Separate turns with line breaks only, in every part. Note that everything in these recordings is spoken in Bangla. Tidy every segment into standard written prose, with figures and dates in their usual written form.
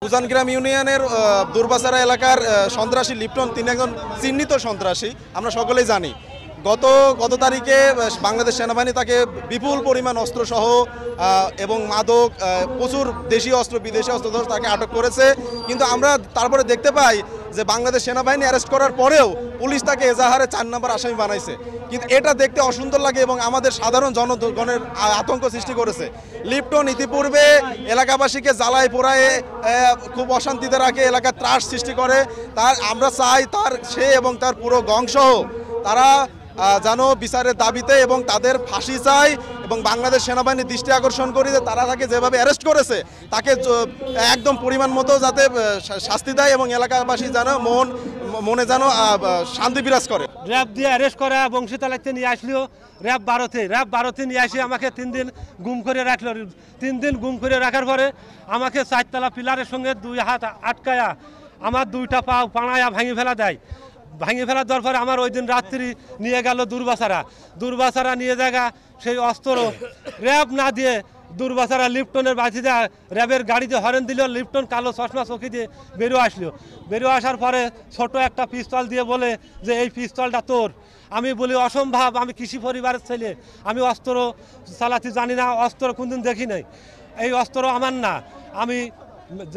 উজানগ্রাম ইউনিয়নের দুর্বাসারা এলাকার সন্ত্রাসী লিপ্টন তিনি একজন চিহ্নিত সন্ত্রাসী, আমরা সকলেই জানি। গত তারিখে বাংলাদেশ সেনাবাহিনী তাকে বিপুল পরিমাণ অস্ত্রসহ এবং মাদক, প্রচুর দেশীয় অস্ত্র বিদেশি অস্ত্র তাকে আটক করেছে। কিন্তু আমরা তারপরে দেখতে পাই যে বাংলাদেশ সেনাবাহিনী অ্যারেস্ট করার পরেও পুলিশ তাকে এজাহারে 4 নম্বর আসামি বানাইছে। কিন্তু এটা দেখতে অসুন্দর লাগে এবং আমাদের সাধারণ জনগণের আতঙ্ক সৃষ্টি করেছে। লিপ্টন ইতিপূর্বে এলাকাবাসীকে জ্বালায় পোড়ায় খুব অশান্তিতে রাখে, এলাকার ত্রাস সৃষ্টি করে। আমরা চাই সে এবং তার পুরো গংসহ তারা যেন বিচারের দাবিতে এবং তাদের ফাঁসি চাই এবং বাংলাদেশ সেনাবাহিনীর দৃষ্টি আকর্ষণ করি যে তারা তাকে যেভাবে অ্যারেস্ট করেছে তাকে একদম পরিমাণ মতো যাতে শাস্তি দেয় এবং এলাকাবাসী যেন মনে যেন শান্তি বিরাজ করে।
র্যাব দিয়ে অ্যারেস্ট করা বংশীতলাতে নিয়ে আসলেও র্যাব 12তে নিয়ে আসে আমাকে 3 দিন গুম করে রাখলো। 3 দিন গুম করে রাখার পরে আমাকে 4তলা পিলারের সঙ্গে 2 হাত আটকায়া আমার 2টা পা পাড়ায়া ভাঙি ফেলা দেওয়ার পরে আমার ওই দিন রাত্রি নিয়ে গেল দুর্বাসারা নিয়ে জায়গা সেই অস্ত্র র্যাব না দিয়ে দুর্বাসারা লিপ্টনের বাঁচি দেয় র্যাবের গাড়িতে হরেন দিল। লিপ্টন কালো চশমা চোখে দিয়ে বেরিয়ে আসার পরে ছোট একটা পিস্তল দিয়ে বলে যে এই পিস্তলটা তোর। আমি বলি অসম্ভব, আমি কৃষি পরিবারের ছেলে, আমি অস্ত্র চালাতে জানি না, অস্ত্র কোনদিন দেখি নাই, এই অস্ত্র আমার না। আমি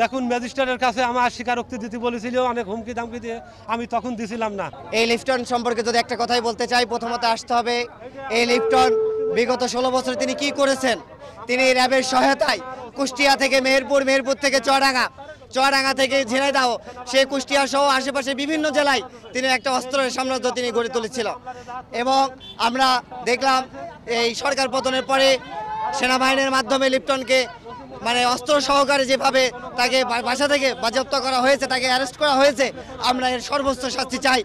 যখন ম্যাজিস্ট্রেটের কাছে আমার স্বীকারোক্তি দিতে বলেছিল অনেক হুমকি ধামকি দিয়ে, আমি তখন দিছিলাম না।
এই লিপ্টন সম্পর্কে যদি একটা কথাই বলতে চাই, প্রথমত আসতে হবে এই লিপ্টন বিগত 16 বছরে তিনি কি করেছেন। তিনি র্যাবের সহায়তায় কুষ্টিয়া থেকে মেহেরপুর থেকে চুয়াডাঙ্গা থেকে ঝিনাইদহ, সে কুষ্টিয়া সহ আশেপাশে বিভিন্ন জেলায় তিনি একটা অস্ত্রের সাম্রাজ্য তিনি গড়ে তুলেছিল। এবং আমরা দেখলাম এই সরকার পতনের পরে সেনাবাহিনীর মাধ্যমে লিপ্টনকে অস্ত্র সহকারে যেভাবে তাকে বাসা থেকে বাজেয়াপ্ত করা হয়েছে, তাকে অ্যারেস্ট করা হয়েছে, আমরা এর সর্বোচ্চ শাস্তি চাই।